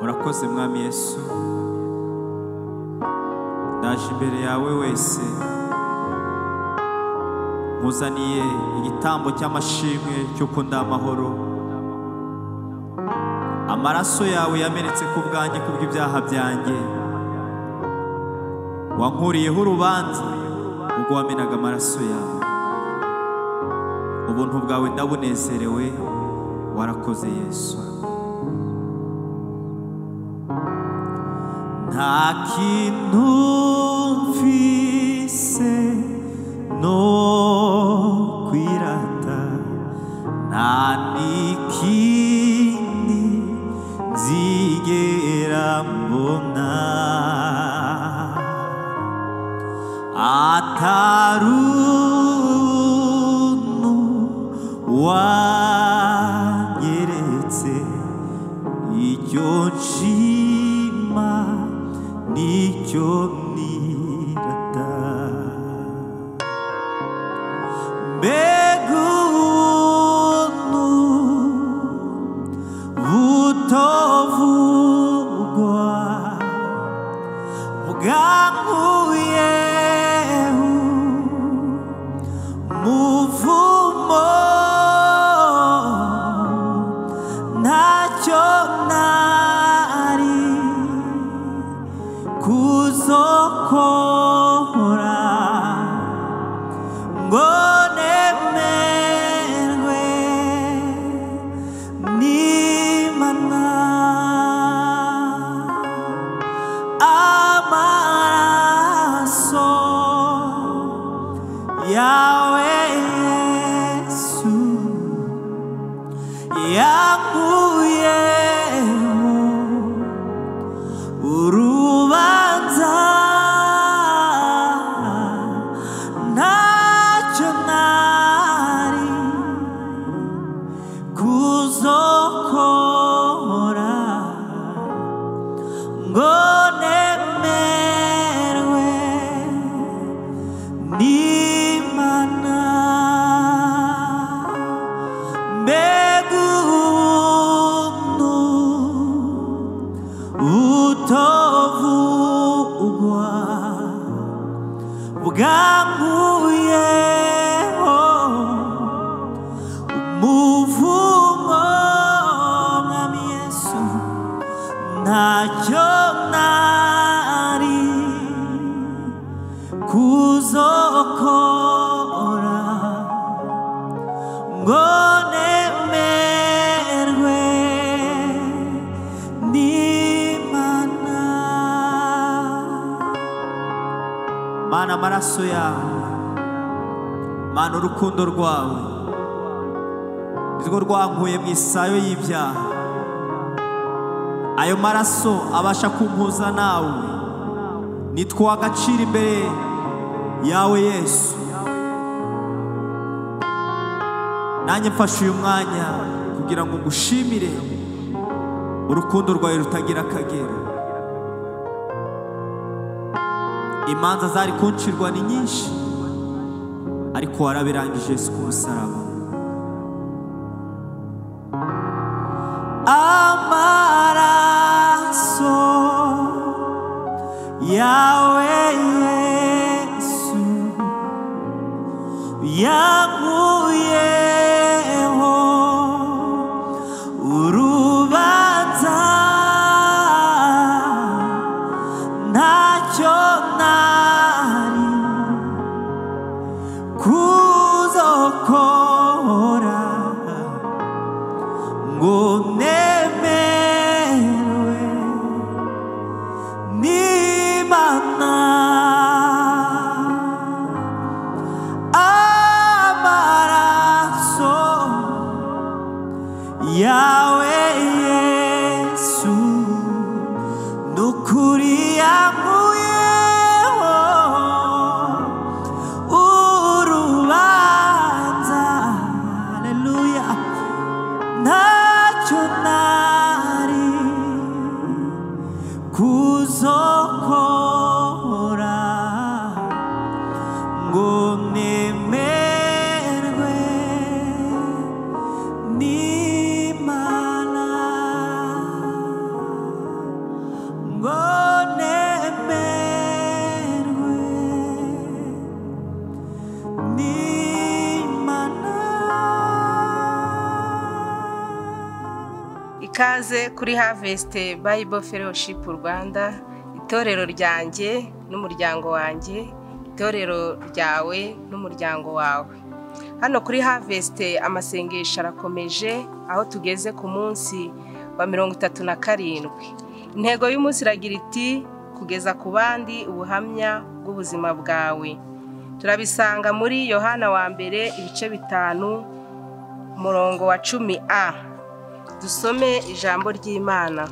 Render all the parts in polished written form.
urakoze mwami Yesu, ndaje imbere yawe wese nkuzaniye igitambo cy'amashimwe cy'uko ndamahoro. Amaraso yawe yamenetse ku bwanjye kubw'ibyaha byanjye, wankuriyeho urubanza ubwo wamenaga amaraso yawe. Ubuntu bwawe ndabunezerewe, warakoze Yesu. Nta kintu mfise no kwirata, nta n'ikindi nzigera mbona atarunu wanyeretse. Icyo nshima nicyo nirata, mbega ubuntu butovugwa bwankuyeho umuvumo. Ntacyo nari kuzokora ngo nemerwe n'Imana. Amaraso yawe Yesu yankuyeho urubanza. Ntacyo nari kuzokora ngo nemerwe n'Imana. Mbega ubuntu butovugwa bwankuyeho umuvumo. Mwami Yesu, ntacyo nari kuzokora ngo nemerwe n'Imana. Mana, amaraso yawe, Mana, urukundo rwawe nirwo rwankuye mu isayo y'ibyaha. Ayo maraso abasha kumpuza nawe, nitwa agaciro imbere yawe Yesu. Nanjye mfashe uyu mwanya kugira ngo ngushimire urukundo rwawe rutagira akagero. Imanza zari kuncirwa ni nyinshi, ariko warabirangije Yesu ku musaraba. Amaraso yawe Yesu yankuyeho urubanza. Ntacyo nari kuzokora Ikaze kuri Harvest Bible Fellowship Rwanda, itorero ryanjye n'umuryango wanjye, itorero ryawe n'umuryango wawe. Hano kuri Harvest amasengesho arakomeje, aho tugeze ku munsi wa 37. Intego y'umunsi iragira iti kugeza ku bandi ubuhamya bw'ubuzima bwawe. Turabisanga muri Yohana wa mbere ibice 5 umurongo wa 10a. Dusome ijambo ry'Imana.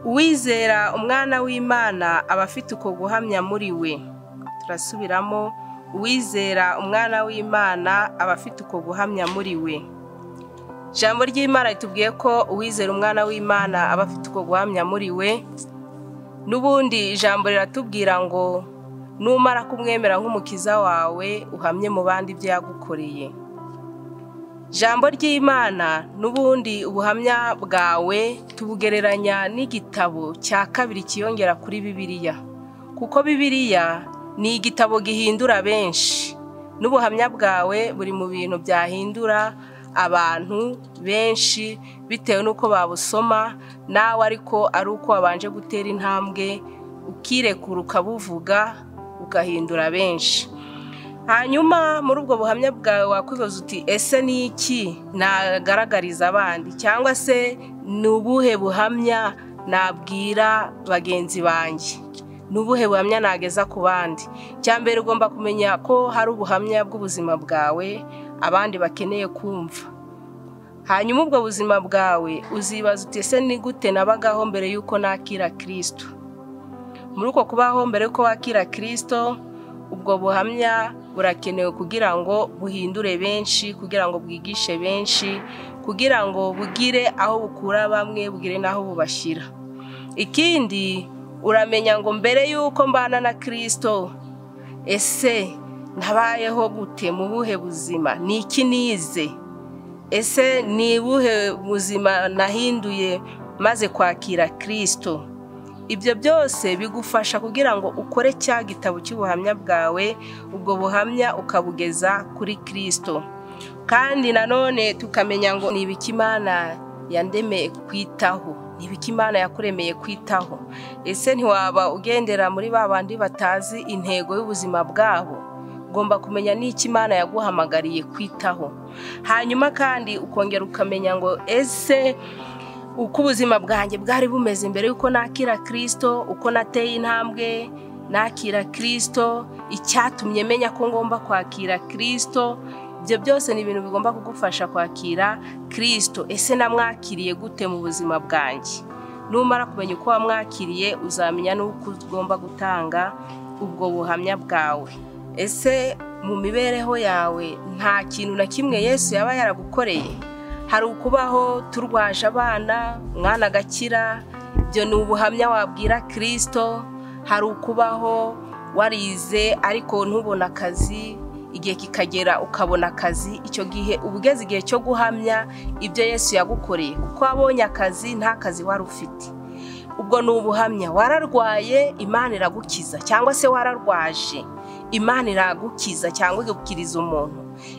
Uwizera umwana w'Imana aba afite uko guhamya muri we. Turasubiramo, uwizera umwana w'Imana aba afite uko guhamya muri we. Ijambo ry'Imana ritubwiye ko uwizera umwana w'Imana aba afite uko guhamya muri we. Nubundi ijambo riratubwira ngo numara kumwemera nk'umukiza wawe uhamye mu bandi ibyo yagukoreye. Ijambo ry'Imana nubundi ubuhamya bwawe tubugereranya n'igitabo cya kabiri kiyongera kuri Bibiliya, kuko Bibiliya ni igitabo gihindura benshi. N'ubuhamya bwawe buri mu bintu byahindura abantu benshi bitewe nuko babusoma, nawe ariko ari uko wabanje gutera intambwe ukirekura ukabuvuga ugahindura benshi. Hanyuma muri ubwo buhamya bwawe wakwibaza uti ese ni iki nagaragariza abandi, cyangwa se ni ubuhe buhamya nabwira bagenzi banjye, ni ubuhe buhamya nageza ku bandi? Cyambere ugomba kumenya ko hari ubuhamya bw'ubuzima bwawe abandi bakeneye kumva. Hanyuma ubwo buzima bwawe uzibaza uti ese ni gute nabagaho mbere yuko nakira Kristo? Muri uko kubaho mbere yuko wakira Kristo, ubwo buhamya burakenewe kugira ngo buhindure benshi, kugira ngo bwigishe benshi, kugira ngo bugire aho bukura bamwe, bugire naho bubashyira. Ikindi uramenya ngo mbere yuko mbana na Kristo, ese nabayeho gute, mu buhe buzima, ni iki nize, ese ni buhe buzima nahinduye maze kwakira Kristo? Ibyo byose bigufasha kugira ngo ukore cya gitabo cy'ubuhamya bwawe, ubwo buhamya ukabugeza kuri Kristo. Kandi nanone tukamenya ngo ni ibiki Imana yandemeye kwitaho, ni ibiki Imana yakuremeye kwitaho. Ese ntiwaba ugendera muri babandi batazi intego y'ubuzima bwabo? Ugomba kumenya n'iki Imana yaguhamagariye kwitaho. Hanyuma kandi ukongera ukamenya ngo ese uko ubuzima bwanjye bwari bumeze mbere yuko nakira Kristo, uko nateye intambwe nakira Kristo, icyatumye menya ko ngomba kwakira Kristo. Ibyo byose ni ibintu bigomba kugufasha kwakira Kristo. Ese namwakiriye gute mu buzima bwanjye? Numara kumenya uko wamwakiriye, uzamenya n'uko ugomba gutanga ubwo buhamya bwawe. Ese mu mibereho yawe nta kintu na kimwe Yesu yaba yaragukoreye? Hari ukubaho turwaje abana, mwana agakira, ibyo ni ubuhamya wabwira Kristo. Hari ukubaho warize ariko ntubona akazi, igihe kikagera ukabona akazi, icyo gihe ubugeze igihe cyo guhamya ibyo Yesu yagukoreye, kuko wabonye akazi nta kazi wari ufite. Ubwo ni ubuhamya. Wararwaye, Imana iragukiza, cyangwa se wararwaje, Imana iragukiza cyangwa igukiriza umuntu.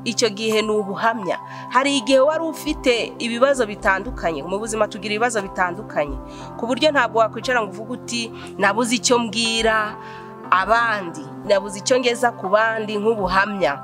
Icyo gihe ni ubuhamya. Hari igihe wari ufite ibibazo bitandukanye. Mu buzima tugira ibibazo bitandukanye, ku buryo ntabwo wakwicara ngo uvuge uti nabuze icyo mbwira abandi, nabuze icyo ngeza ku bandi nk'ubuhamya.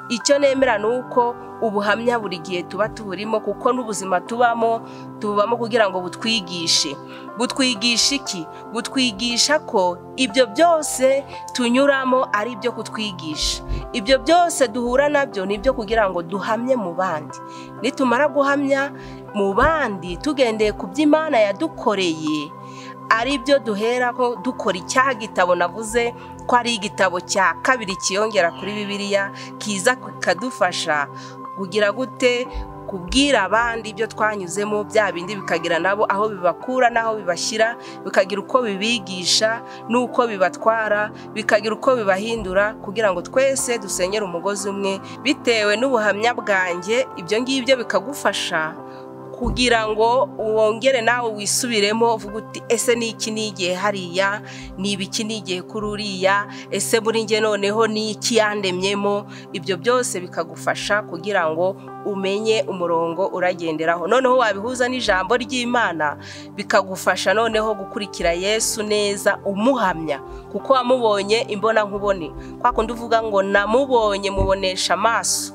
Icyo nemera nuko ubuhamya buri gihe tuba tuburimo, kuko n'ubuzima tubamo kugira ngo butwigishe. Butwigisha iki? Butwigisha ko ibyo byose tunyuramo ari ibyo kutwigisha. Ibyo byose duhura nabyo ni ibyo kugira ngo duhamye mu bandi. Nitumara guhamya mu bandi tugendeye ku by'Imana yadukoreye, ari byo duhera ko dukora icya gitabo navuze ko ari igitabo cya kabiri kiyongera kuri Bibiliya, kiza kadufasha kugira gute kubwira abandi ibyo twanyuzemo, bya bindi bikagira nabo aho bibakura naho bibashyira, bikagira uko bibigisha nuko bibatwara, bikagira uko bibahindura, kugira ngo twese dusenyere umugozi umwe bitewe n'ubuhamya bwanjye. Ibyo ngibyo bikagufasha kugira ngo wongere nawe wisubiremo uvuga uti ese ni iki nigiye hariya, ni ibiki nigiye kuri uriya, ese muri nge noneho ni iki yandemyemo. Ibyo byose bikagufasha kugira ngo umenye umurongo uragenderaho, noneho wabihuza n'ijambo ry'Imana bikagufasha noneho gukurikira Yesu neza umuhamya, kuko wamubonye imbona nkubone. Kwa kundi uvuga ngo namubonye mubonesha amaso,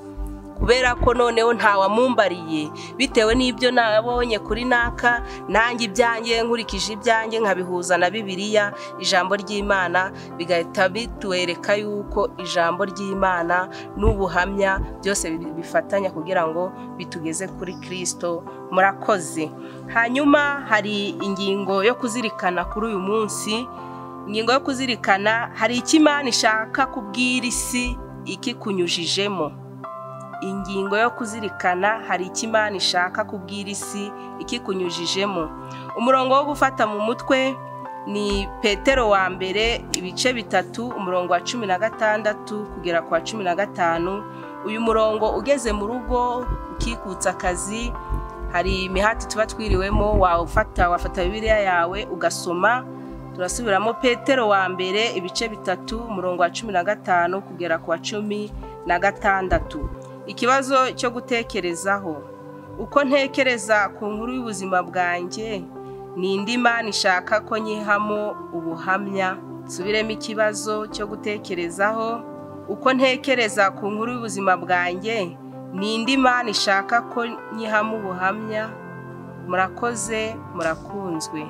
kubera ko noneho ntawamumbariye bitewe n'ibyo nabonye kuri naka, nanjye ibyanjye nkurikije ibyanjye nkabihuza na Bibiliya, ijambo ry'Imana bigahita bitwereka yuko ijambo ry'Imana n'ubuhamya byose bifatanya kugira ngo bitugeze kuri Kristo. Murakoze. Hanyuma hari ingingo yo kuzirikana kuri uyu munsi. Ingingo yo kuzirikana, hari icyo Imana ishaka kubwira isi ikikunyujijemo. Ingingo yo kuzirikana, hari icyo Imana ishaka kubwira isi ikikunyujijemo. Umurongo wo gufata mu mutwe ni Petero wa mbere ibice 3 umurongo wa 16 kugera kwa 15. Uyu murongo ugeze mu rugo ukikutsa akazi, hari imihati tuba twiriwemo, wafata Bibiliya yawe ugasoma. Turasubiramo Petero wa mbere ibice 3 umurongo wa 15 kugera kwa 16. Ikibazo cyo gutekerezaho: uko ntekereza ku nkuru y'ubuzima bwanjye, ni indi Imana ishaka ko nyihamo ubuhamya. Subiremo ikibazo cyo gutekerezaho: uko ntekereza ku nkuru y'ubuzima bwanjye, ni indi Imana ishaka ko nyihamo ubuhamya. Murakoze, murakunzwe.